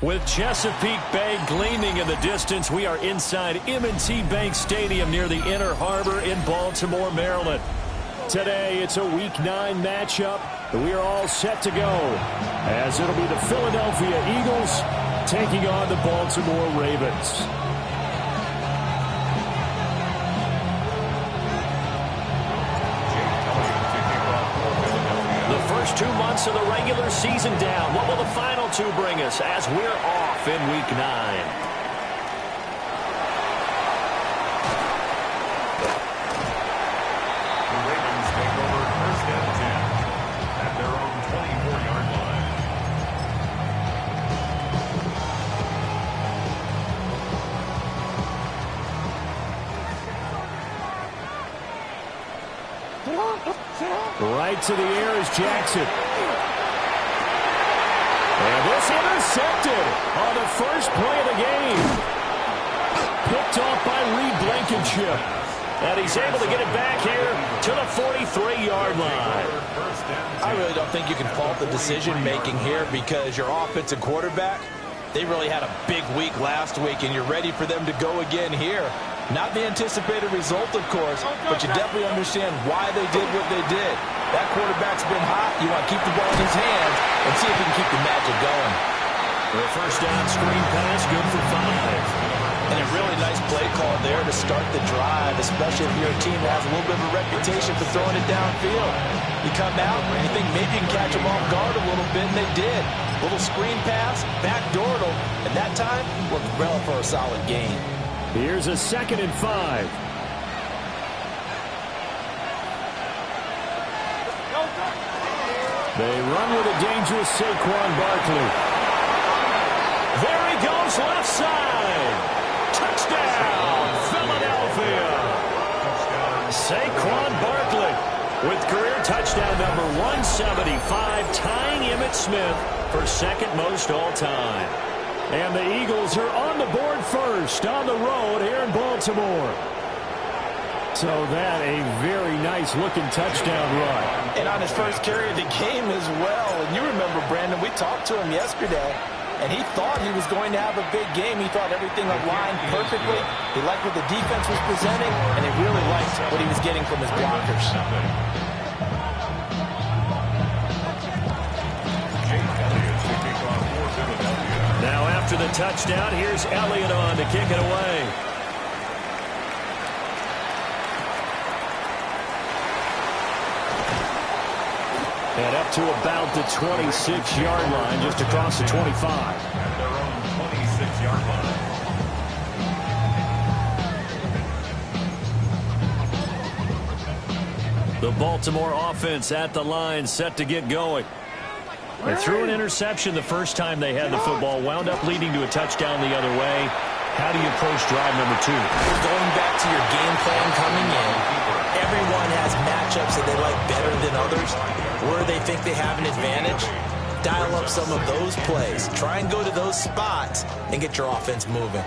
With Chesapeake Bay gleaming in the distance, we are inside M&T Bank Stadium near the Inner Harbor in Baltimore, Maryland. Today, it's a Week 9 matchup. We are all set to go, as it'll be the Philadelphia Eagles taking on the Baltimore Ravens. The first 2 months of the regular season down. What will the final 2 bring us as we're off in Week 9? Right to the air is Jackson. And this intercepted on the first play of the game. Picked off by Reed Blankenship. And he's able to get it back here to the 43-yard line. I really don't think you can fault the decision-making here because your offensive quarterback, they really had a big week last week, and you're ready for them to go again here. Not the anticipated result, of course, but you definitely understand why they did what they did. That quarterback's been hot. You want to keep the ball in his hands and see if he can keep the magic going. The first down screen pass, good for 5. And a really nice play call there to start the drive, especially if you're a team that has a little bit of a reputation for throwing it downfield. You come out and you think maybe you can catch them off guard a little bit, and they did. Little screen pass, backdoored them, and that time worked well for a solid gain. Here's a 2nd and 5. They run with a dangerous Saquon Barkley. There he goes, left side. Touchdown, Philadelphia. Saquon Barkley with career touchdown number 175, tying Emmitt Smith for second most all time. And the Eagles are on the board first on the road here in Baltimore. So that a very nice-looking touchdown run. And on his first carry of the game as well. And you remember, Brandon, we talked to him yesterday, and he thought he was going to have a big game. He thought everything aligned perfectly. He liked what the defense was presenting, and he really liked what he was getting from his blockers. Now after the touchdown, here's Elliott on to kick it away. And up to about the 26-yard line, just across the 25. At their own 26-yard line. The Baltimore offense at the line, set to get going. They threw an interception the first time they had the football, wound up leading to a touchdown the other way. How do you approach drive number 2? Going back to your game plan coming in, everyone has matchups that they like better than others, where they think they have an advantage. Dial up some of those plays. Try and go to those spots and get your offense moving.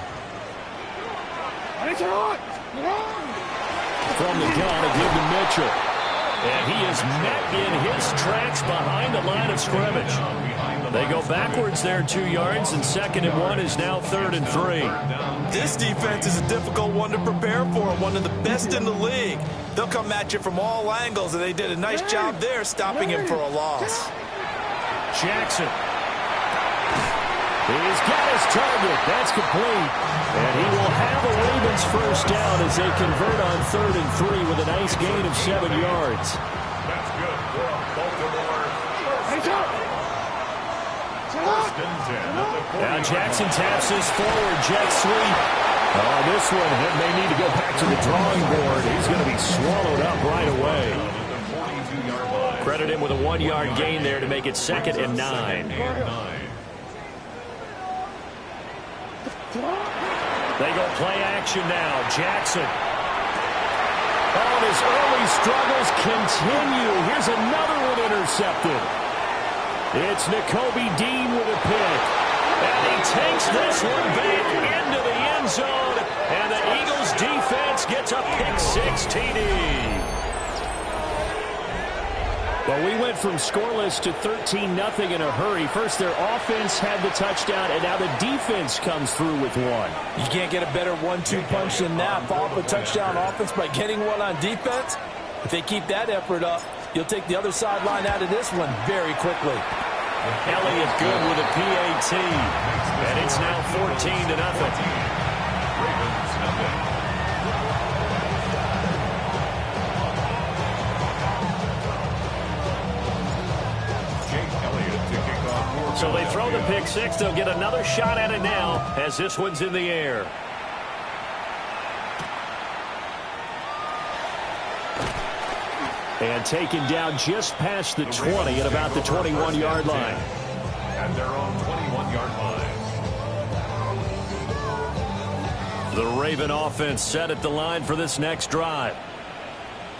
From the gun, a give to Mitchell. And he is met in his tracks behind the line of scrimmage. They go backwards there 2 yards, and 2nd and 1 is now 3rd and 3. This defense is a difficult one to prepare for, one of the best in the league. They'll come at you from all angles, and they did a nice job there stopping him for a loss. Jackson. He's got his target. That's complete. And he will have the Ravens first down as they convert on 3rd and 3 with a nice gain of 7 yards. That's good for Baltimore. Now Jackson taps this forward, jet sweep. Oh, this one may need to go back to the drawing board. He's going to be swallowed up right away. Credit him with a 1-yard gain there to make it 2nd and 9. They go play action now. Jackson. Oh, and his early struggles continue. Here's another one intercepted. It's Nakobe Dean with a pick. And he takes this one back into the end zone. And the Eagles defense gets a pick-6 TD. Well, we went from scoreless to 13-0 in a hurry. First, their offense had the touchdown, and now the defense comes through with one. You can't get a better 1-2 punch than that. Follow up a touchdown offense by getting one on defense. If they keep that effort up, you'll take the other sideline out of this one very quickly. Elliott good with a PAT, and it's now 14-0. Ravens nothing. So they throw the pick six. They'll get another shot at it now as this one's in the air. And taken down just past the 20 at about the 21-yard line. At their own 21-yard line. The Raven offense set at the line for this next drive.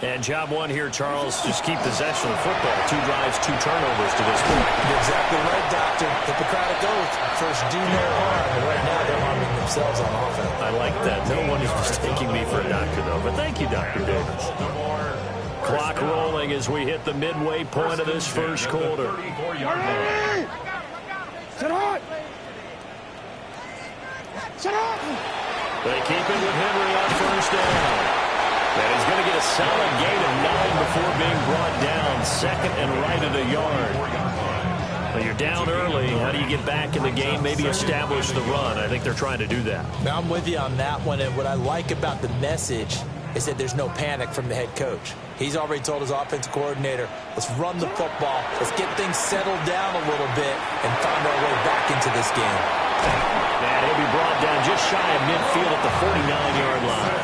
And job one here, Charles, just keep possession of the football. 2 drives, 2 turnovers to this point. You're exactly right, Doctor. Hippocratic oath. First do no harm. And right now they're harming themselves on offense. I like that. No one is mistaking me for a doctor, though. But thank you, Dr. Davis. Clock rolling as we hit the midway point of this first quarter. 34-yard line. Sit on! Sit on! They keep it with Henry on first down. And he's going to get a solid gain of 9 before being brought down. Second and right at a yard. Well, you're down early. How do you get back in the game? Maybe establish the run. I think they're trying to do that. Now, I'm with you on that one. And what I like about the message is that there's no panic from the head coach. He's already told his offensive coordinator, let's run the football. Let's get things settled down a little bit and find our way back into this game. And he'll be brought down just shy of midfield at the 49-yard line.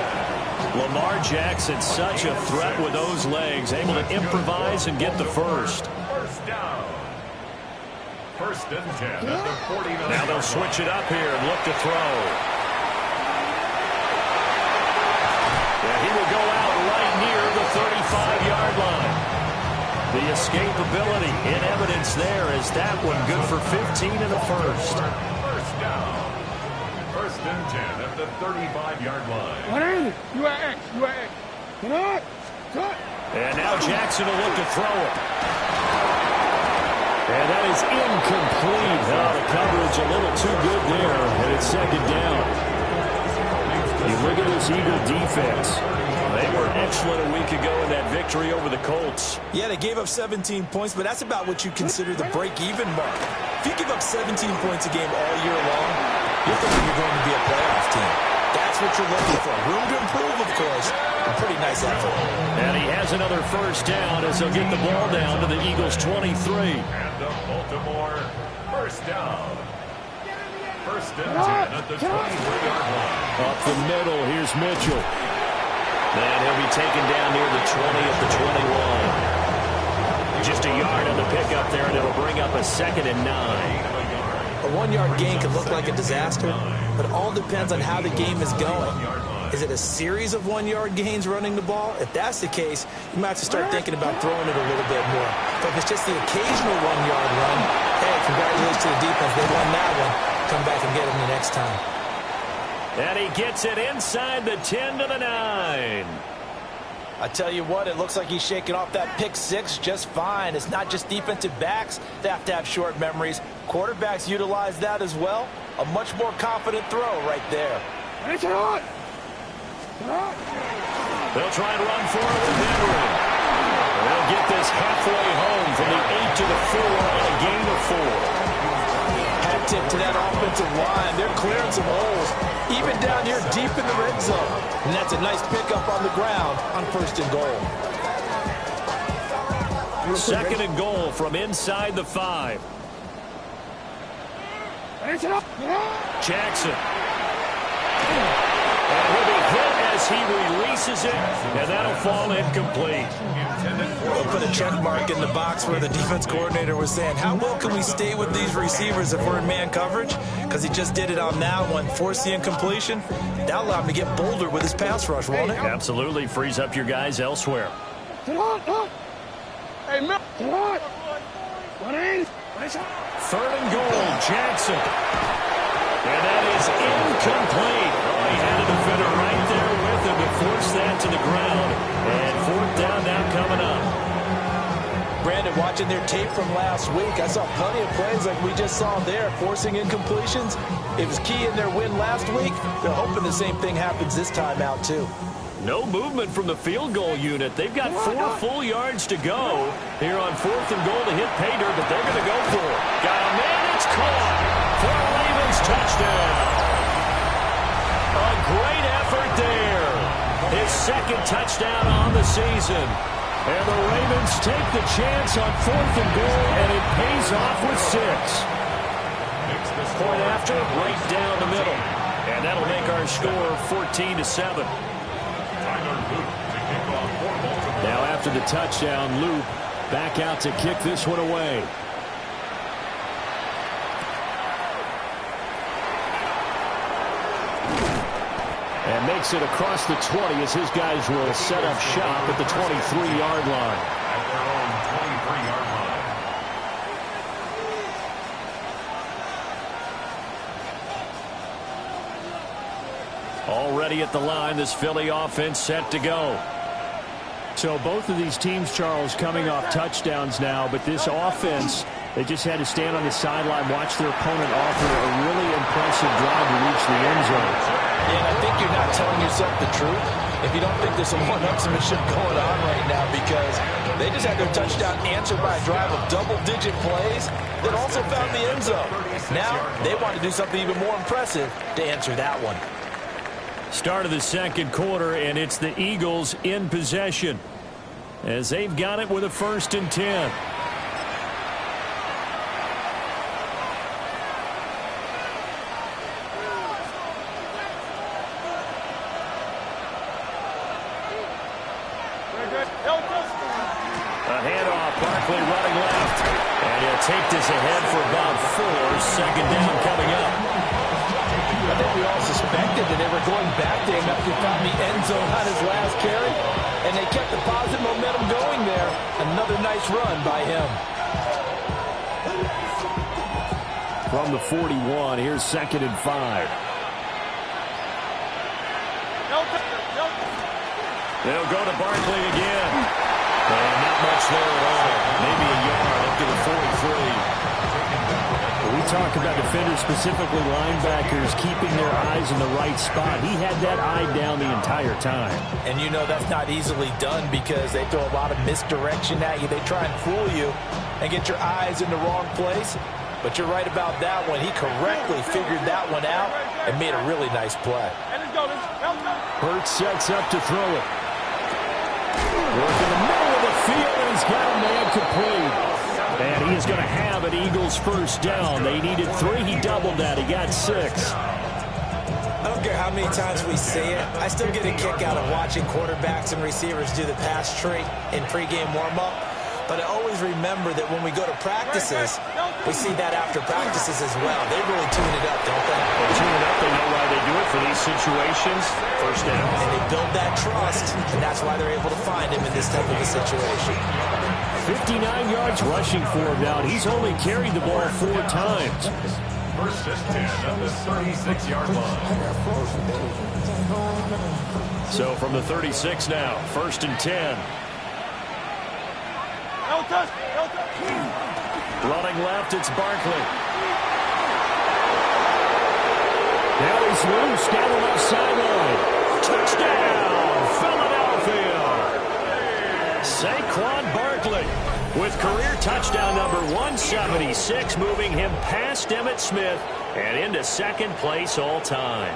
Lamar Jackson, such a threat with those legs, able to improvise and get the first. First down. First and 10 at the 49. Now they'll switch it up here and look to throw. Yeah, he will go out right near the 35-yard line. The escapability in evidence there as that one good for 15 in the first. First down. First and 10 at the 35-yard line. What is it? You are X. You are X. Get on! Cut! And now Jackson will look to throw it. And that is incomplete. The coverage a little too good there, and it's second down. You look at this Eagle defense. They were excellent a week ago in that victory over the Colts. Yeah, they gave up 17 points, but that's about what you consider the break-even mark. If you give up 17 points a game all year long, you're thinking you're going to be a playoff team. That's what you're looking for. Room to improve, of course. A pretty nice effort. And he has another first down as they'll get the ball down to the Eagles' 23. And the Baltimore first down. First and 10 at the 23-yard line. Up the middle, here's Mitchell. And he'll be taken down near the 20 at the 21. Just a yard on the pickup there, and it'll bring up a second and 9. A 1-yard gain could look like a disaster, but it all depends on how the game is going. Is it a series of 1-yard gains running the ball? If that's the case, you might have to start thinking about throwing it a little bit more. But if it's just the occasional 1-yard run, hey, congratulations to the defense. They won that one. Come back and get them the next time. And he gets it inside the 10 to the 9. I tell you what, it looks like he's shaking off that pick six just fine. It's not just defensive backs that have to have short memories. Quarterbacks utilize that as well. A much more confident throw right there. Get on! They'll try and run for it with Henry. They'll get this halfway home from the 8 to the 4 on a gain of 4. Hat tip to that offensive line. They're clearing some holes, even down here deep in the red zone. And that's a nice pickup on the ground on first and goal. Second and goal from inside the 5. Jackson. And he'll be hit as he releases it, and that'll fall incomplete. We'll put a check mark in the box where the defense coordinator was saying, how well can we stay with these receivers if we're in man coverage? Because he just did it on that one. Force the incompletion. That'll allow him to get bolder with his pass rush, won't it? Absolutely. Frees up your guys elsewhere. Hey, Mel. Get on! Third and goal, Jackson. And that is incomplete. Oh, he had a defender right there with him to force that to the ground. And fourth down now coming up. Brandon, watching their tape from last week, I saw plenty of plays like we just saw there, forcing incompletions. It was key in their win last week. They're hoping the same thing happens this time out, too. No movement from the field goal unit. They've got 4 full yards to go here on 4th and goal to hit pay dirt, but they're going to go for it. Got a man, it's caught for a Ravens touchdown. A great effort there. His 2nd touchdown on the season. And the Ravens take the chance on 4th and goal, and it pays off with 6. Point after, right down the middle. And that'll make our score 14-7. Now after the touchdown, Luke back out to kick this one away. And makes it across the 20 as his guys will set up shop at the 23-yard line. At their own 23-yard line. Already at the line, this Philly offense set to go. So both of these teams, Charles, coming off touchdowns now, but this offense, they just had to stand on the sideline, watch their opponent offer a really impressive drive to reach the end zone. And I think you're not telling yourself the truth if you don't think there's some one-upsmanship going on right now, because they just had their touchdown answered by a drive of double-digit plays that also found the end zone. Now they want to do something even more impressive to answer that one. Start of the 2nd quarter, and it's the Eagles in possession as they've got it with a 1st and 10. A handoff, Barkley running left, and he'll take this ahead for about 4. 2nd down coming up. I think we all suspected that they were going back to him after he found the end zone on his last carry, and they kept the positive momentum going there. Another nice run by him. From the 41, here's 2nd and 5. They'll go to Barkley again. And not much there at all. Maybe a yard up to the 43. We talk about defenders, specifically linebackers, keeping their eyes in the right spot. He had that eye down the entire time. And you know that's not easily done because they throw a lot of misdirection at you. They try and fool you and get your eyes in the wrong place. But you're right about that one. He correctly figured that one out and made a really nice play. Hurts sets up to throw it. Work in the middle of the field, and he's got a man complete. And he is going to have an Eagles 1st down. They needed 3. He doubled that. He got 6. I don't care how many times we see it. I still get a kick out of watching quarterbacks and receivers do the pass tree in pregame warm-up. But I always remember that when we go to practices, we see that after practices as well. They really tune it up, don't they? They tune it up. They know why they do it for these situations. 1st down. And they build that trust, and that's why they're able to find him in this type of a situation. 59 yards rushing for him now. He's only carried the ball 4 times. 1st and 10 at the 36-yard line. So from the 36 now, 1st and 10. Running left, it's Barkley. Now he's loose down the left sideline. Touchdown, Philadelphia. Saquon Barkley with career touchdown number 176, moving him past Emmitt Smith and into 2nd place all time.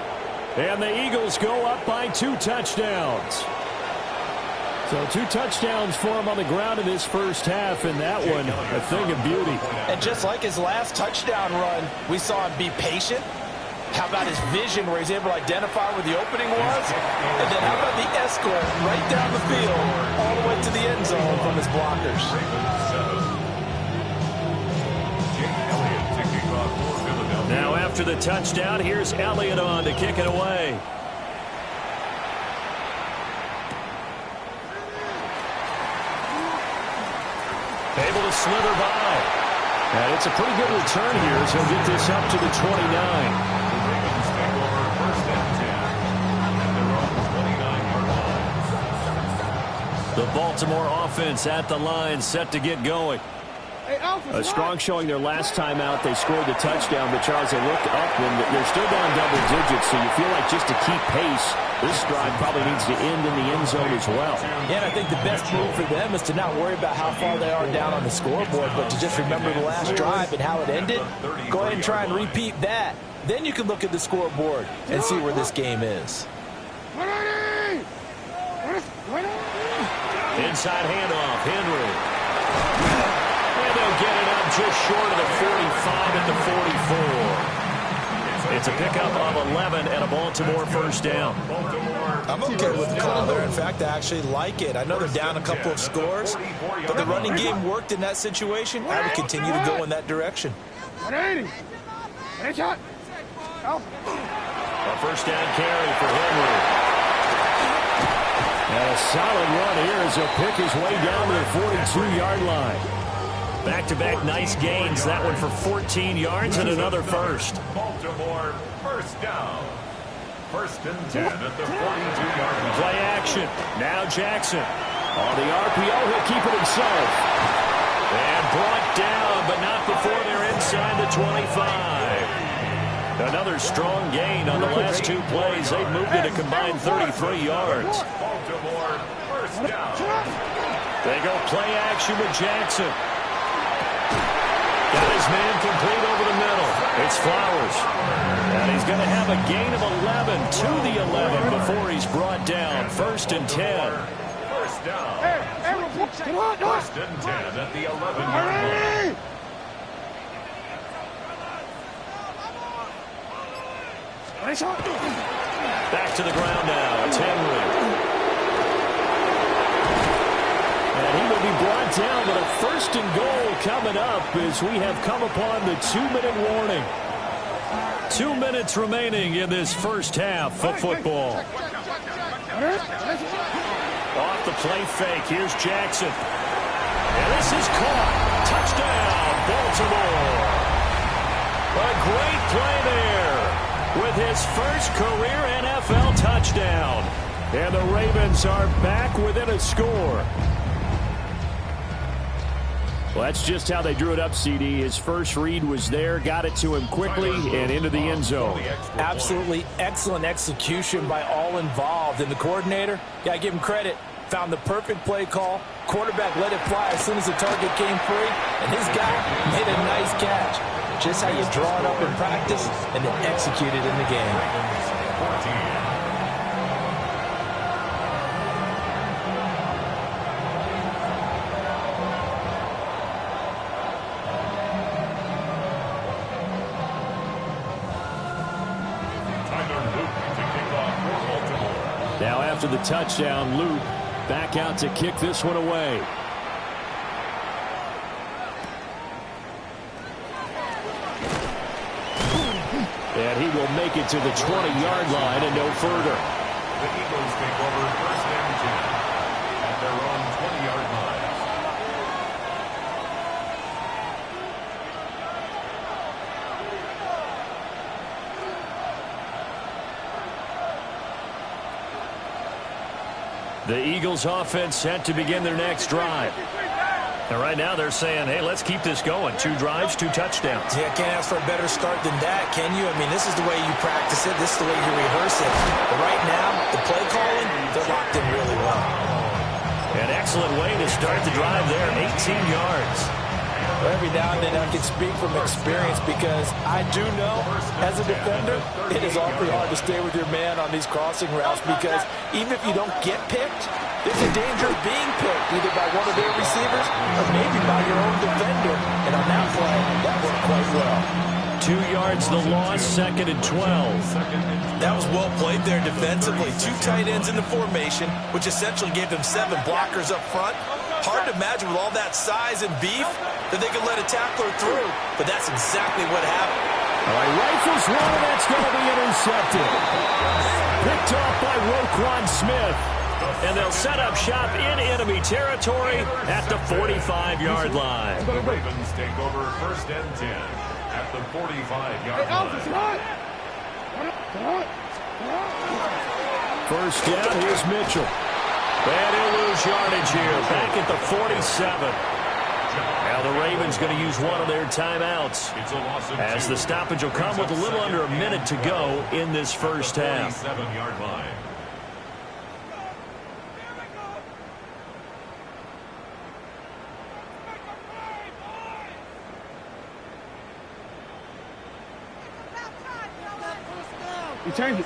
And the Eagles go up by 2 touchdowns. So 2 touchdowns for him on the ground in this 1st half, and that one a thing of beauty. And just like his last touchdown run, we saw him be patient. How about his vision where he's able to identify where the opening was? And then how about the escort right down the field all the way to the end zone from his blockers? Now after the touchdown, here's Elliott on to kick it away. Able to slither by. And it's a pretty good return here as he'll get this up to the 29. The Baltimore offense at the line, set to get going. A strong showing their last time out. They scored the touchdown, but Charles, they look up and they're still down double digits, so you feel like just to keep pace, this drive probably needs to end in the end zone as well. Yeah, and I think the best move for them is to not worry about how far they are down on the scoreboard, but to just remember the last drive and how it ended. Go ahead and try and repeat that. Then you can look at the scoreboard and see where this game is. Inside handoff, Henry. And they'll get it up just short of the 45 at the 44. It's a pickup of 11 and a Baltimore first down. I'm okay with the call there. In fact, I actually like it. I know they're down a couple of scores, but the running game worked in that situation. I would continue to go in that direction. A first down carry for Henry. And a solid run here as he'll pick his way down to the 42-yard line. Back-to-back nice gains. That one for 14 yards and another first. Baltimore first down. First and 10 at the 42-yard line. Play action. Now Jackson. On the RPO, he'll keep it himself. And brought down, but not before they're inside the 25. Another strong gain on the last two plays. They've moved it a combined 33 yards. Baltimore first down. They go play action with Jackson. Got his man complete over the middle. It's Flowers. And he's going to have a gain of 11 to the 11 before he's brought down. First and 10. First down. First and 10 at the 11-yard line. Back to the ground now. It's Henry. And he will be brought down with a first and goal coming up as we have come upon the 2-minute warning. 2 minutes remaining in this first half of football. Off the play fake. Here's Jackson. And this is caught. Touchdown, Baltimore. A great play there with his first career NFL touchdown. And the Ravens are back within a score. Well, that's just how they drew it up, CD. His first read was there, got it to him quickly, and into the end zone. Absolutely excellent execution by all involved. And the coordinator, got to give him credit, found the perfect play call. Quarterback let it fly as soon as the target came free, and his guy made a nice catch. Just how you draw it up in practice and then execute it in the game. Now after the touchdown, Luke back out to kick this one away. And he will make it to the 20-yard line and no further. The Eagles take over first and 10 at their own 20-yard line. The Eagles offense set to begin their next drive. And right now they're saying, hey, let's keep this going. 2 drives, 2 touchdowns. Yeah, can't ask for a better start than that, can you? I mean, this is the way you practice it. This is the way you rehearse it. But right now, the play calling, they're locked in really well. An excellent way to start the drive there, 18 yards. Every now and then I can speak from experience because I do know as a defender it is awfully hard to stay with your man on these crossing routes because even if you don't get picked, there's a danger of being picked either by one of their receivers or maybe by your own defender. And on that play, that worked quite well. 2 yards the loss, second and 12. That was well played there defensively. 2 tight ends in the formation, which essentially gave them 7 blockers up front. Hard to imagine with all that size and beef that they could let a tackler through, but that's exactly what happened. All right, rifles one, and that's going to be intercepted. Picked off by Roquan Smith. And they'll set up shop in enemy territory at the 45-yard line. The Ravens take over first and 10 at the 45-yard line. First down, here's Mitchell. And he'll lose yardage here, back at the 47. Now the Ravens going to use one of their timeouts, as the stoppage will come with a little under a minute to go in this first half. 47-yard line. You change it.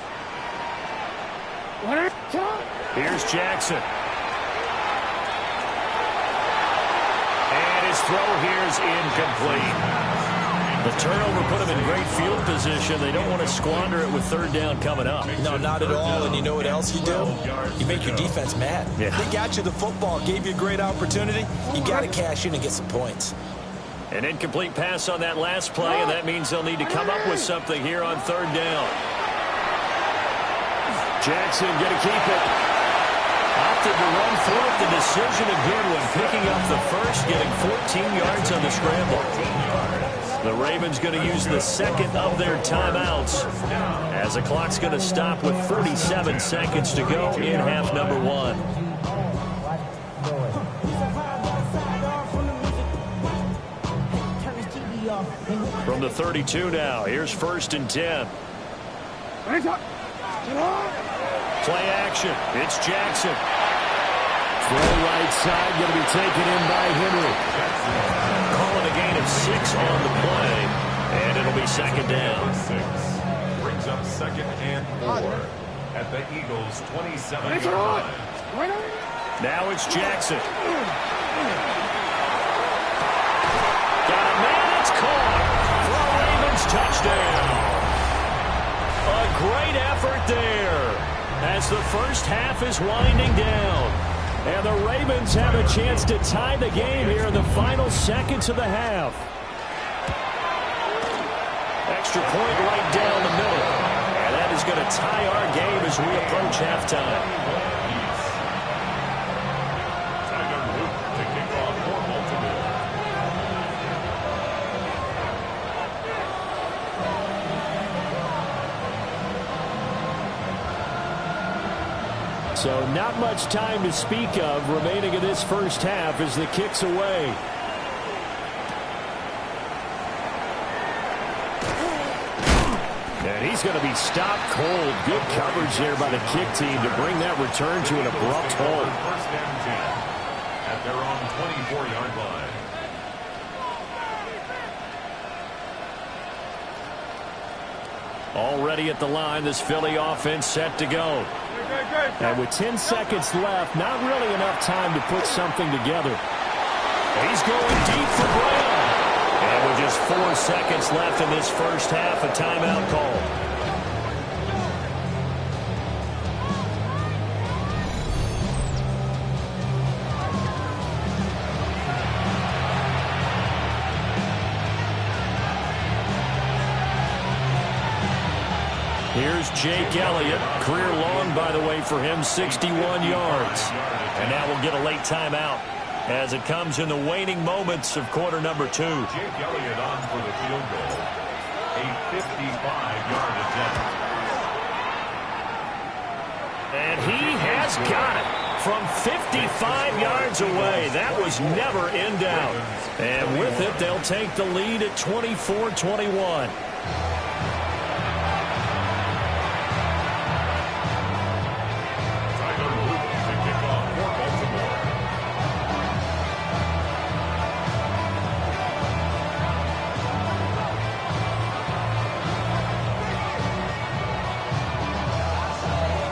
Here's Jackson. And his throw here is incomplete. The turnover put him in great field position. They don't want to squander it with third down coming up. No, not at all. And you know what else you do? You make your defense mad. Yeah. They got you the football, gave you a great opportunity. You got to cash in and get some points. An incomplete pass on that last play, and that means they'll need to come up with something here on third down. Jackson going to keep it. Opted to run through it. The decision a good one. Picking up the first, getting 14 yards on the scramble. The Ravens going to use the second of their timeouts, as the clock's going to stop with 37 seconds to go in half number one. From the 32 now, here's 1st and 10. Play action. It's Jackson. Throw right side, going to be taken in by Henry. Calling a gain of 6 on the play, and it'll be second down. 6 brings up 2nd and 4 at the Eagles' 27-yard line. Now it's Jackson. Got a man, it's caught. For a Ravens touchdown. A great effort there, as the first half is winding down. And the Ravens have a chance to tie the game here in the final seconds of the half. Extra point right down the middle. And that is going to tie our game as we approach halftime. Tyler Luke to kick off for Baltimore. So not much time to speak of remaining in this first half as the kick's away. And he's going to be stopped cold. Good coverage there by the kick team to bring that return to an abrupt halt. 1st and 10 at their own 24-yard line. Already at the line, this Philly offense set to go. And with 10 seconds left, not really enough time to put something together. He's going deep for Brown. And with just 4 seconds left in this first half, a timeout call. Here's Jake Elliott. Career long, by the way, for him, 61 yards. And now we'll get a late timeout as it comes in the waning moments of quarter number 2. Jake Elliott on for the field goal. A 55-yard attempt. And he has got it from 55 yards away. That was never in doubt. And with it, they'll take the lead at 24-21.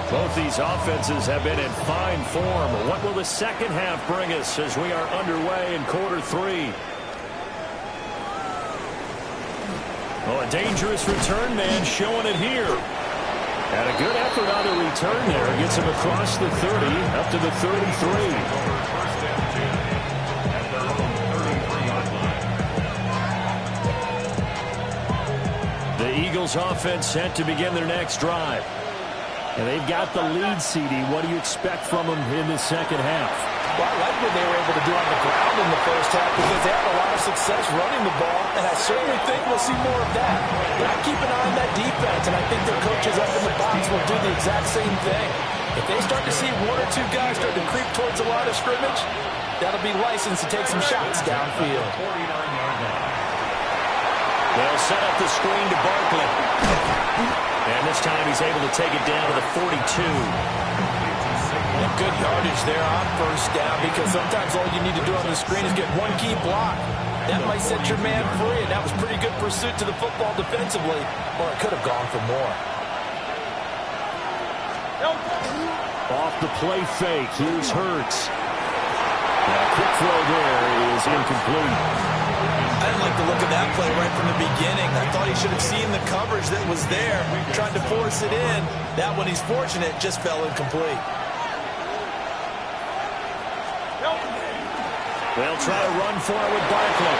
Both these offenses have been in fine form. What will the second half bring us as we are underway in quarter 3? Oh, a dangerous return man showing it here. And a good effort on the return there. Gets him across the 30, up to the 33. 1st and 10 at their own 33-yard line. The Eagles offense set to begin their next drive. And they've got the lead, CD. What do you expect from them in the second half? Well, I like what they were able to do on the ground in the first half because they had a lot of success running the ball, and I certainly think we'll see more of that. But I keep an eye on that defense, and I think their coaches up in the box will do the exact same thing. If they start to see one or two guys start to creep towards the line of scrimmage, that'll be licensed to take some shots downfield. 49-yard line. They'll set up the screen to Barkley. And this time he's able to take it down to the 42. And good yardage there on first down, because sometimes all you need to do on the screen is get one key block. That might set your man free, and that was pretty good pursuit to the football defensively, or it could have gone for more. Off the play fake, here's Hurts. Now, quick throw there is incomplete. I didn't like the look of that play right from the beginning. I thought he should have seen the coverage that was there, tried to force it in. That one, he's fortunate, just fell incomplete. They'll try to run for it with Barkley.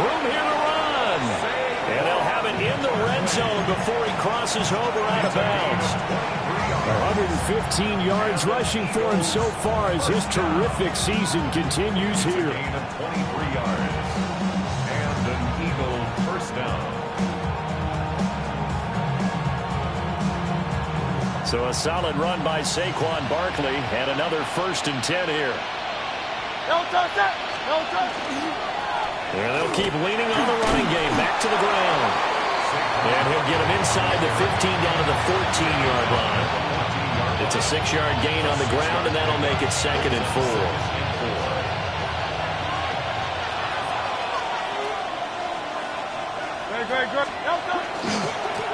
Room here to run. And they'll have it in the red zone before he crosses over out of bounds. 115 yards rushing for him so far as his terrific season continues here. Gain of 23 yards. And an Eagle first down. So a solid run by Saquon Barkley and another 1st and 10 here. No touch that. No touch. And they'll keep leaning on the running game back to the ground. And he'll get him inside the 15 down to the 14-yard line. It's a 6-yard gain on the ground, and that'll make it 2nd and 4. Very good. No touch.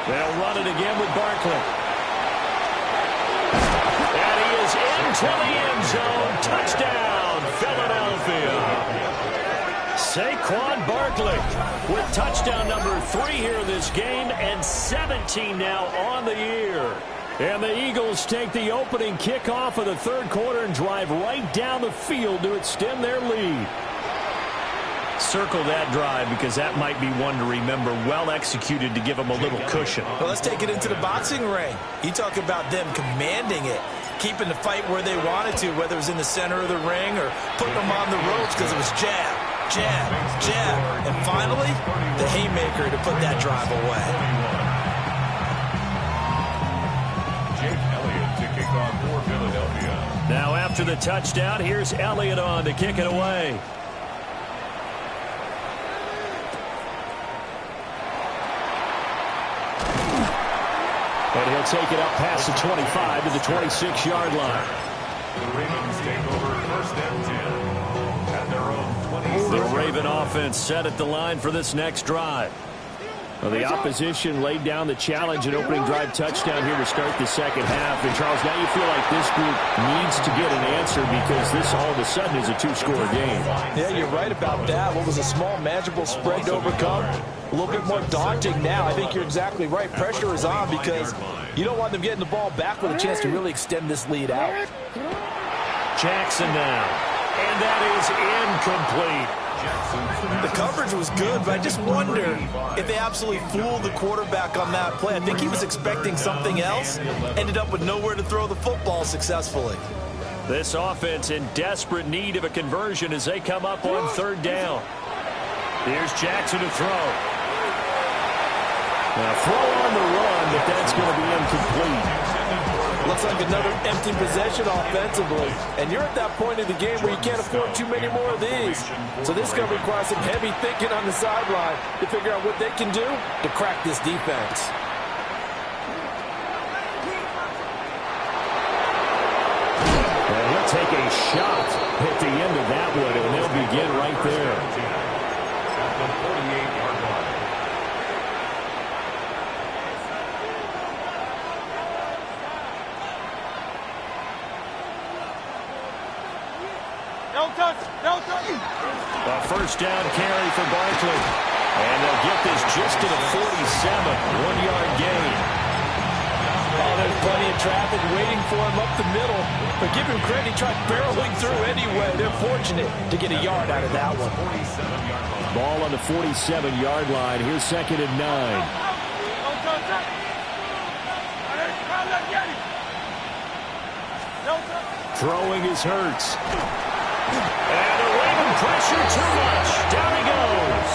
They'll run it again with Barkley. And he is into the end zone. Touchdown, Philadelphia. Saquon Barkley with touchdown number 3 here in this game, and 17 now on the year. And the Eagles take the opening kickoff of the 3rd quarter and drive right down the field to extend their lead. Circle that drive, because that might be one to remember. Well executed to give them a little cushion. Well, let's take it into the boxing ring. You talk about them commanding it, keeping the fight where they wanted to, whether it was in the center of the ring or putting them on the ropes, because it was jab, jab, jab. And finally, the haymaker to put that drive away. Jake Elliott to kick off for Philadelphia. Now after the touchdown, here's Elliott on to kick it away. And he'll take it up past the 25 to the 26-yard line. The Ravens take over 1st and 10 at their own 26. The Raven offense set at the line for this next drive. Well, the opposition laid down the challenge and opening drive touchdown here to start the 2nd half. And, Charles, now you feel like this group needs to get an answer, because this all of a sudden is a 2-score game. Yeah, you're right about that. What was a small, manageable spread to overcome? A little bit more daunting now. I think you're exactly right. Pressure is on, because you don't want them getting the ball back with a chance to really extend this lead out. Jackson now. And that is incomplete. The coverage was good, but I just wonder if they absolutely fooled the quarterback on that play. I think he was expecting something else, ended up with nowhere to throw the football successfully. This offense in desperate need of a conversion as they come up on 3rd down. Here's Jackson to throw. Now, throw on the run, but that's going to be incomplete. Looks like another empty possession offensively. And you're at that point in the game where you can't afford too many more of these. So this is going to require some heavy thinking on the sideline to figure out what they can do to crack this defense. And he'll take a shot at the end of that one, and they'll begin right there. At the 48-yard line. No touch. No touch. A 1st down carry for Barkley. And they'll get this just to the 47, 1-yard gain. Oh, there's plenty of traffic waiting for him up the middle. But give him credit, he tried barreling through anyway. They're fortunate to get a yard out of that one. 47-yard line. Ball on the 47-yard line. Here's 2nd and 9. No touch that. No touch. Throwing is Hurts. And the Raven pressure too much. Down he goes.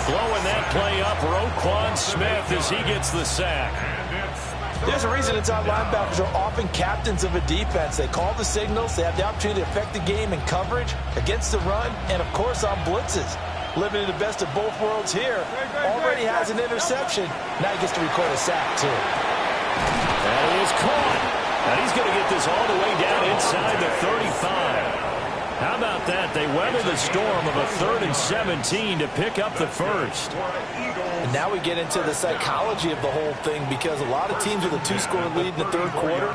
Blowing that play up, Roquan Smith, as he gets the sack. And it's There's a reason inside linebackers are often captains of a defense. They call the signals. They have the opportunity to affect the game in coverage, against the run, and, of course, on blitzes. Living in the best of both worlds here. Already has an interception. Now he gets to record a sack, too. And he is caught. And he's going to get this all the way down inside the 35. How about that? They weather the storm of a 3rd and 17 to pick up the first. And now we get into the psychology of the whole thing, because a lot of teams with a 2-score lead in the 3rd quarter,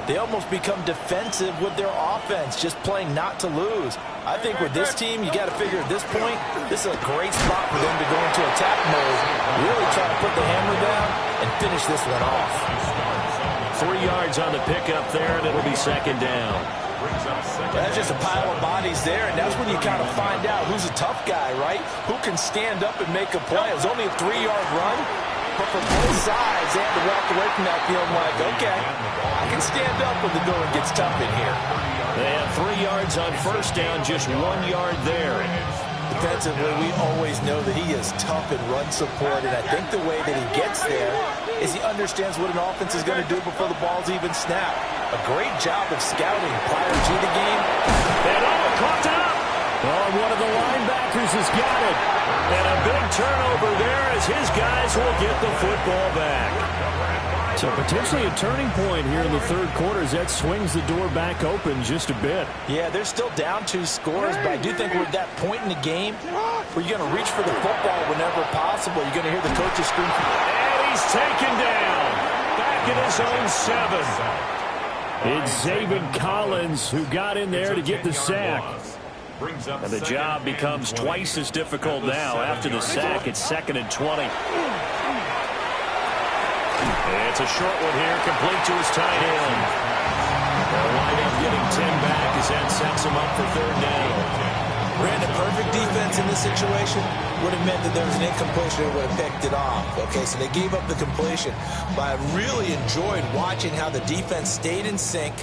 they almost become defensive with their offense, just playing not to lose. I think with this team, you got to figure at this point, this is a great spot for them to go into attack mode, really try to put the hammer down and finish this one off. 3 yards on the pickup there, and it'll be 2nd down. That's just a pile of bodies there, and that's when you kind of find out who's a tough guy, right? Who can stand up and make a play. It was only a 3-yard run, but for both sides, they had to walk away from that feeling like, okay, I can stand up when the going gets tough in here. They have 3 yards on 1st down, just 1 yard there. Defensively, we always know that he is tough in run support, and I think the way that he gets there is he understands what an offense is going to do before the ball's even snapped. A great job of scouting prior to the game. And caught up. Oh, one of the linebackers has got it. And a big turnover there as his guys will get the football back. So potentially a turning point here in the 3rd quarter as that swings the door back open just a bit. Yeah, they're still down 2 scores, but I do think we're at that point in the game where you're going to reach for the football whenever possible. You're going to hear the coaches scream. And he's taken down. Back in his own 7. It's Zaven Collins who got in there to get the sack. And the job becomes twice as difficult now. After the sack, it's 2nd and 20. It's a short one here, complete to his tight end. They'll wind up getting 10 back as that sets him up for 3rd down. Brandon, perfect defense in this situation would have meant that there was an incompletion that would have picked it off. Okay, so they gave up the completion. But I really enjoyed watching how the defense stayed in sync,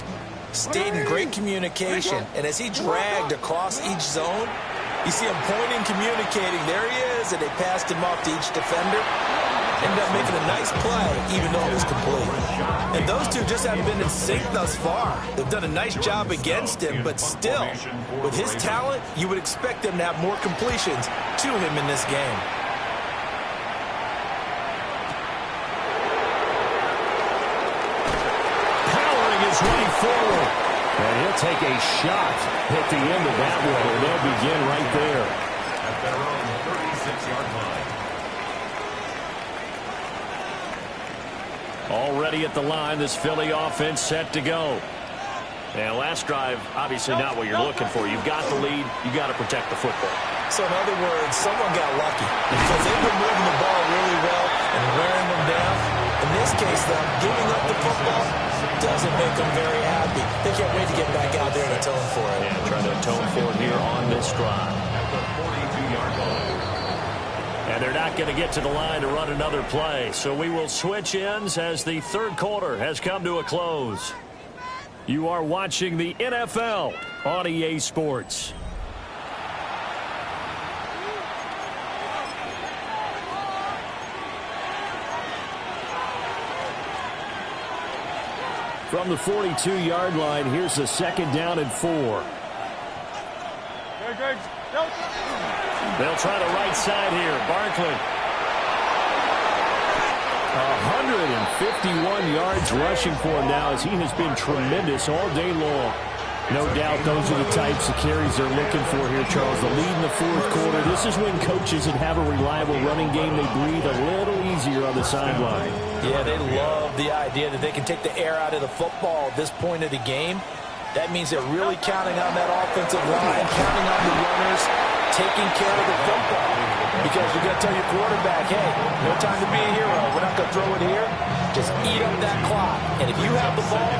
stayed in great communication, and as he dragged across each zone, you see him pointing, communicating. There he is, and they passed him off to each defender. Ended up making a nice play, even though it was complete. And those two just haven't been in sync thus far. They've done a nice job against him, but still, with his talent, you would expect them to have more completions to him in this game. Powering his way forward. And he'll take a shot at the end of that one, and they'll begin right there. At their own 36-yard line. Already at the line, this Philly offense set to go. And last drive, obviously not what you're looking for. You've got the lead. You've got to protect the football. So in other words, someone got lucky because they've been moving the ball really well and wearing them down. In this case, though, giving up the football doesn't make them very happy. They can't wait to get back out there and atone for it. Yeah, trying to atone for it here on this drive. At the 42-yard line. And they're not going to get to the line to run another play. So we will switch ends as the 3rd quarter has come to a close. You are watching the NFL on EA Sports. From the 42-yard line, here's a 2nd down and 4. They'll try the right side here. Barkley. 151 yards rushing for him now as he has been tremendous all day long. No doubt those are the types of carries they're looking for here, Charles. The lead in the 4th quarter. This is when coaches that have a reliable running game, they breathe a little easier on the sideline. Yeah, they love the idea that they can take the air out of the football at this point of the game. That means they're really counting on that offensive line, counting on the runners, taking care of the football. Because you're going to tell your quarterback, hey, no time to be a hero. We're not going to throw it here. Just eat up that clock. And if you have the ball,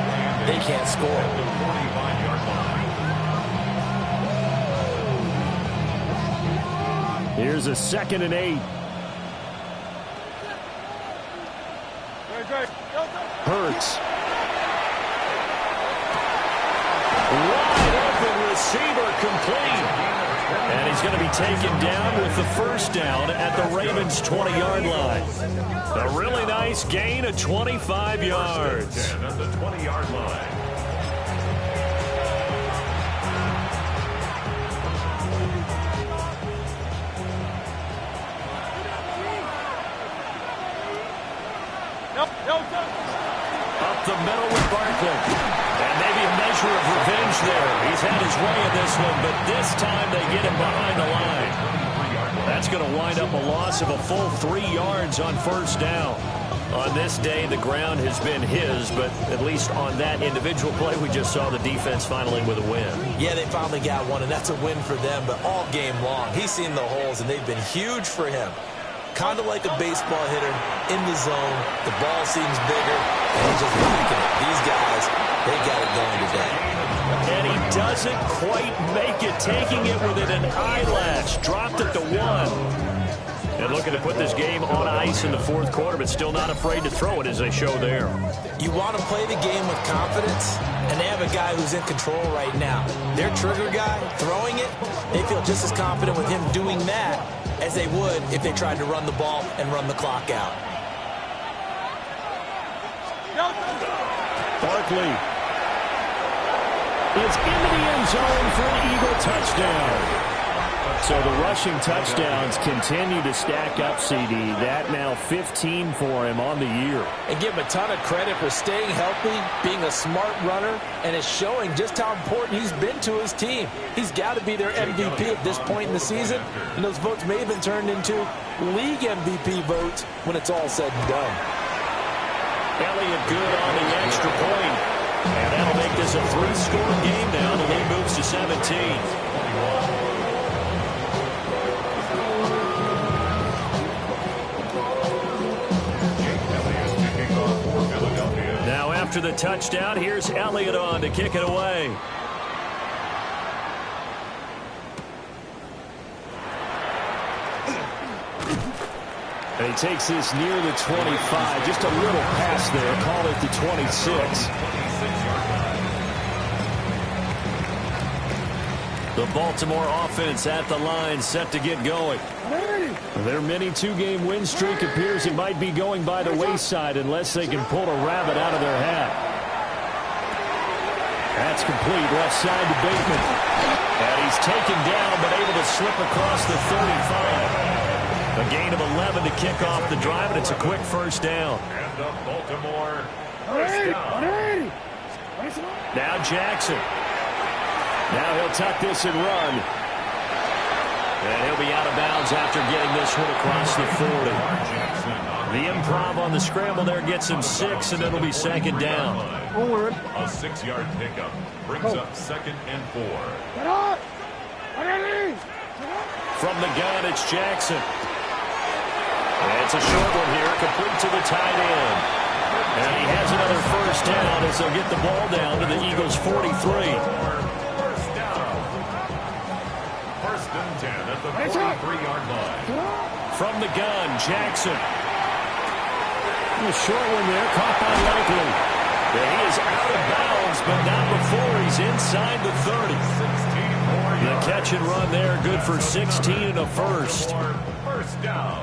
they can't score. Here's a 2nd and 8. Hurts. Wide open receiver complete. And he's He's going to be taken down with the first down at the Ravens' 20-yard line. A really nice gain of 25 yards. At the 20-yard line. Up the middle with Barkley. And maybe a measure of revenge there. He's had his way in this one, but this time they get him behind the line. That's going to wind up a loss of a full 3 yards on first down. On this day, the ground has been his, but at least on that individual play, we just saw the defense finally with a win. Yeah, they finally got one, and that's a win for them, but all game long, he's seen the holes, and they've been huge for him. Kind of like a baseball hitter in the zone. The ball seems bigger, and he's just whacking it. These guys, they got it going today. And he doesn't quite make it, taking it within an eyelash. Dropped at the 1. And looking to put this game on ice in the fourth quarter, but still not afraid to throw it as they show there. You want to play the game with confidence, and they have a guy who's in control right now. Their trigger guy, throwing it, they feel just as confident with him doing that as they would if they tried to run the ball and run the clock out. Barkley is into the end zone for an Eagle touchdown. So the rushing touchdowns continue to stack up, CD. That now 15 for him on the year. And give him a ton of credit for staying healthy, being a smart runner, and it's showing just how important he's been to his team. He's got to be their MVP at this point in the season, and those votes may have been turned into league MVP votes when it's all said and done. Elliott good on the extra point. And that'll make this a 3-score game now. The lead moves to 17. Now after the touchdown, here's Elliott on to kick it away. And he takes this near the 25. Just a little pass there. Call it the 26. The Baltimore offense at the line, set to get going. Their mini 2-game win streak appears it might be going by the wayside unless they can pull a rabbit out of their hat. That's complete, left side to Bateman. And he's taken down, but able to slip across the 35. A gain of 11 to kick off the drive, and it's a quick first down. And the Baltimore first down. Now Jackson. Now he'll tuck this and run. And he'll be out of bounds after getting this one across the 40. The improv on the scramble there gets him 6, and it'll be second down. A 6-yard pickup brings up 2nd and 4. From the gun, it's Jackson. And it's a short one here, complete to the tight end. And he has another first down as they'll get the ball down to the Eagles' 43. At the 43-yard line. From the gun, Jackson. A short one there, caught by Likely. And he is out of bounds, but not before he's inside the 30. The catch and run there, good for 16 and a first. First down.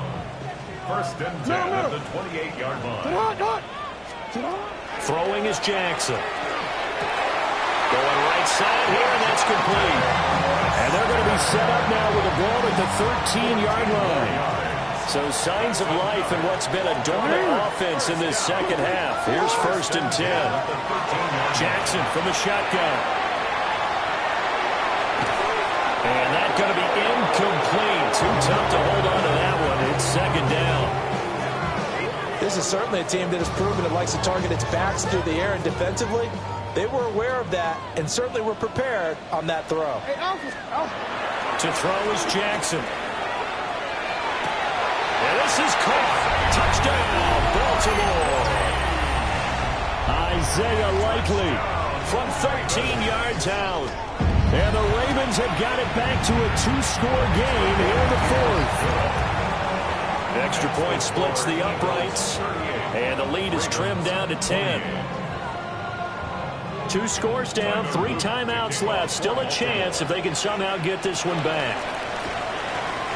1st and 10 at the 28-yard line. Throwing is Jackson. Going right side here, and that's complete. And they're going to be set up now with a ball at the 13-yard line. So signs of life in what's been a dormant offense in this second half. Here's 1st and 10. Jackson from the shotgun. And that's going to be incomplete. Too tough to hold on to that one. It's second down. This is certainly a team that has proven it likes to target its backs through the air and defensively. They were aware of that and certainly were prepared on that throw. To throw is Jackson. And this is caught. Touchdown, Baltimore. Isaiah Likely from 13 yards out. And the Ravens have got it back to a 2-score game here in the fourth. Extra point splits the uprights. And the lead is trimmed down to 10. 2 scores down, 3 timeouts left. Still a chance if they can somehow get this one back.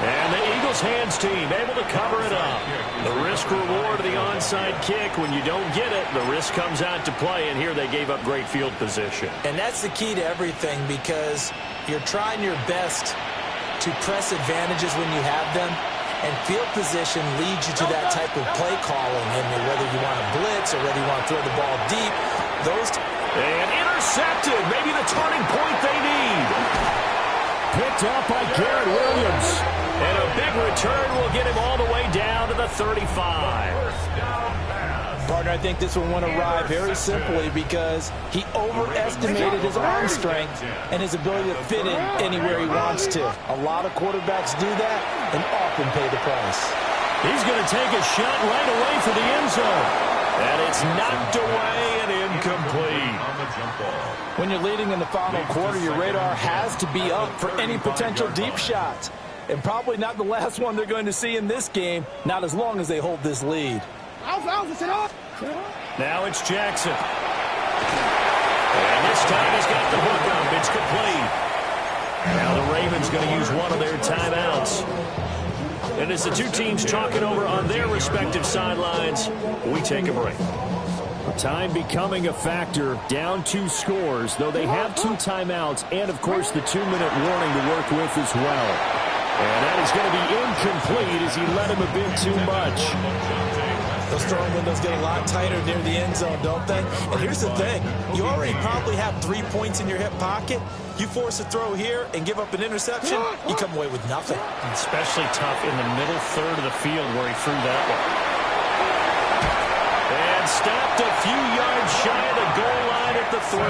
And the Eagles hands team able to cover it up. The risk reward of the onside kick. When you don't get it, the risk comes out to play, and here they gave up great field position. And that's the key to everything, because you're trying your best to press advantages when you have them, and field position leads you to that type of play calling. And whether you want to blitz or whether you want to throw the ball deep, and intercepted. Maybe the turning point they need. Picked up by Garrett Williams. And a big return will get him all the way down to the 35. Partner, I think this one went awry very simply because he overestimated his arm strength and his ability to fit in anywhere he wants to. A lot of quarterbacks do that and often pay the price. He's going to take a shot right away for the end zone. And it's knocked away and incomplete. When you're leading in the final quarter, your radar has to be up for any potential deep shots. And probably not the last one they're going to see in this game, not as long as they hold this lead. Now it's Jackson. And this time he's got the hook up. It's complete. Now the Ravens going to use one of their timeouts. And as the two teams talk it over on their respective sidelines, we take a break. Time becoming a factor, down 2 scores, though they have 2 timeouts and, of course, the 2-minute warning to work with as well. And that is going to be incomplete as he let him a bit too much. those throwing windows get a lot tighter near the end zone, don't they? And here's the thing. You already probably have 3 points in your hip pocket. You force a throw here and give up an interception, you come away with nothing. Especially tough in the middle third of the field where he threw that one. And stopped a few yards shy of the goal line at the 3.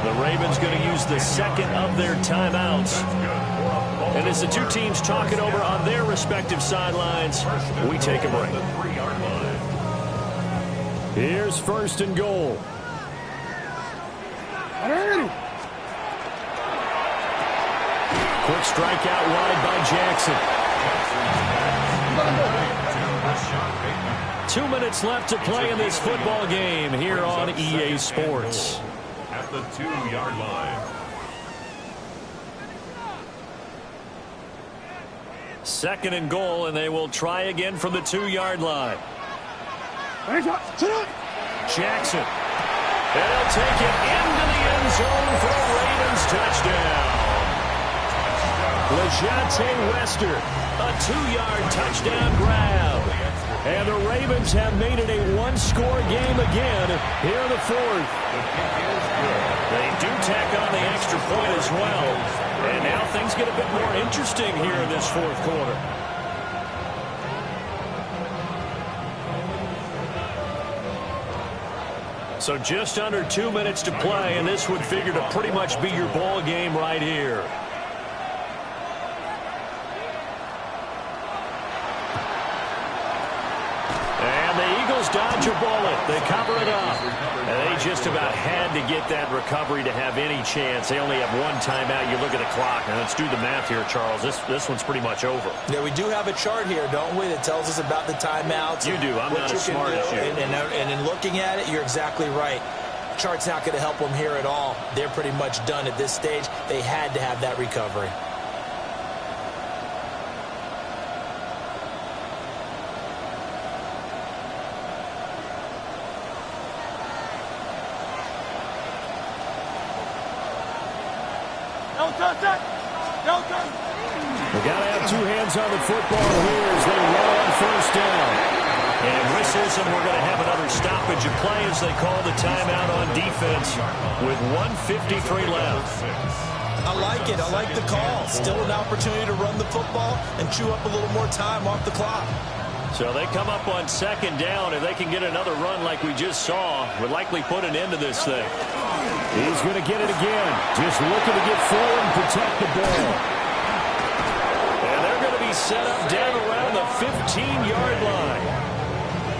The Ravens going to use the second of their timeouts. And as the two teams talk it over on their respective sidelines, we take a break. Here's first and goal. Quick strike out wide by Jackson. 2 minutes left to play in this football game here on EA Sports. At the 2-yard line. Second and goal, and they will try again from the 2-yard line. Jackson. And he'll take it into the end zone for a Ravens touchdown. LeJonte Wester, a 2-yard touchdown grab. And the Ravens have made it a one-score game again here in the fourth. They do tack on the extra point as well. And now things get a bit more interesting here in this fourth quarter. So just under 2 minutes to play, and this would figure to pretty much be your ball game right here. And the Eagles dodge a bullet. They cover it up. And they just about had to get that recovery to have any chance. They only have one timeout. You look at the clock. And let's do the math here, Charles. This one's pretty much over. Yeah, we do have a chart here, don't we, that tells us about the timeouts. You do. I'm not as smart as you. And in looking at it, you're exactly right. Chart's not going to help them here at all. They're pretty much done at this stage. They had to have that recovery. They got to have 2 hands on the football here as they roll on first down. And whistles, and we're going to have another stoppage of play as they call the timeout on defense with 1:53 left. I like it. I like the call. Still an opportunity to run the football and chew up a little more time off the clock. So they come up on second down. If they can get another run like we just saw, would likely put an end to this thing. He's going to get it again. Just looking to get forward and protect the ball. And they're going to be set up down around the 15-yard line.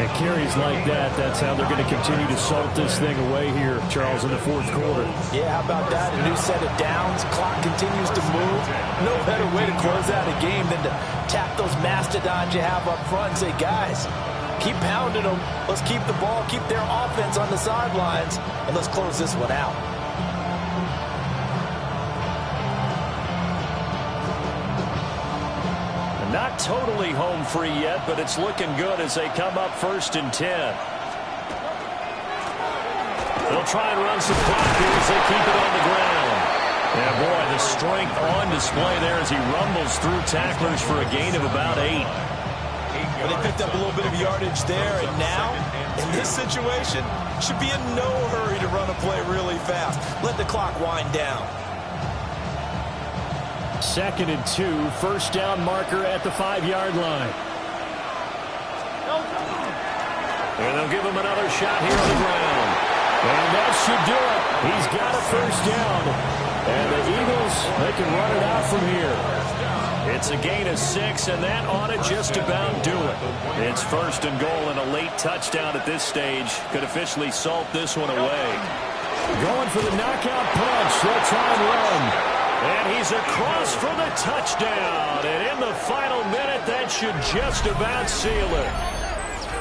And carries like that, that's how they're going to continue to salt this thing away here, Charles, in the fourth quarter. Yeah, how about that? A new set of downs. Clock continues to move. No better way to close out a game than to tap those mastodons you have up front and say, guys, keep pounding them. Let's keep the ball, keep their offense on the sidelines, and let's close this one out. not totally home free yet, but it's looking good as they come up 1st and 10. They'll try and run some clock here as they keep it on the ground. Yeah, boy, the strength on display there as he rumbles through tacklers for a gain of about 8. Well, they picked up a little bit of yardage there, and now, in this situation, should be in no hurry to run a play really fast. Let the clock wind down. 2nd and 2, 1st down marker at the 5-yard line. And they'll give him another shot here on the ground. And that should do it. He's got a 1st down. And the Eagles, they can run it out from here. It's a gain of 6, and that ought to just about do it. It's 1st and goal, and a late touchdown at this stage could officially salt this one away. Going for the knockout punch. They'll try and run. And he's across for the touchdown. And in the final minute, that should just about seal it.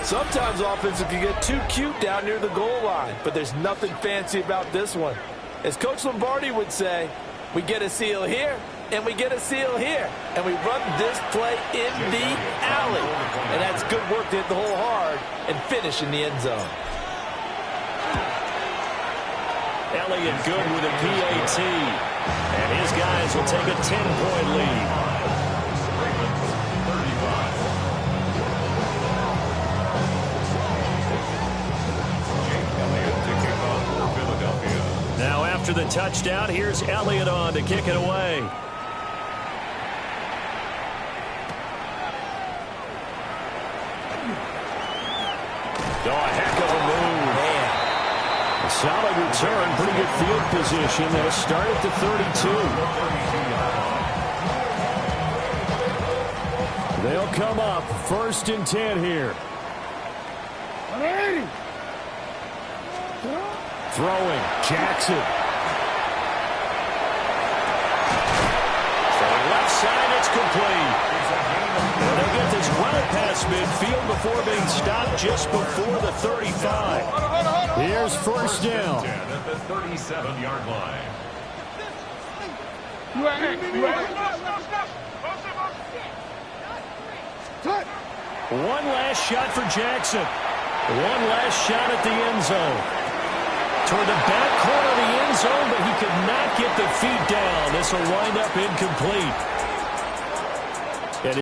Sometimes offenses can get too cute down near the goal line, but there's nothing fancy about this one. As Coach Lombardi would say, we get a seal here, and we get a seal here, and we run this play in the alley. And that's good work to hit the hole hard and finish in the end zone. Elliott good with a PAT. And his guys will take a 10-point lead. Now after the touchdown, here's Elliott on to kick it away. Oh, a heck of a move. Man. A solid return, pretty good field position. They'll start at the 32. They'll come up 1st and 10 here. 180. Throwing, Jackson. Left side, it's complete. And they get this well past midfield before being stopped just before the 35. Here's 1st down. At the 37-yard line. One last shot for Jackson. One last shot at the end zone. Toward the back corner of the end zone, but he could not get the feet down. This will wind up incomplete.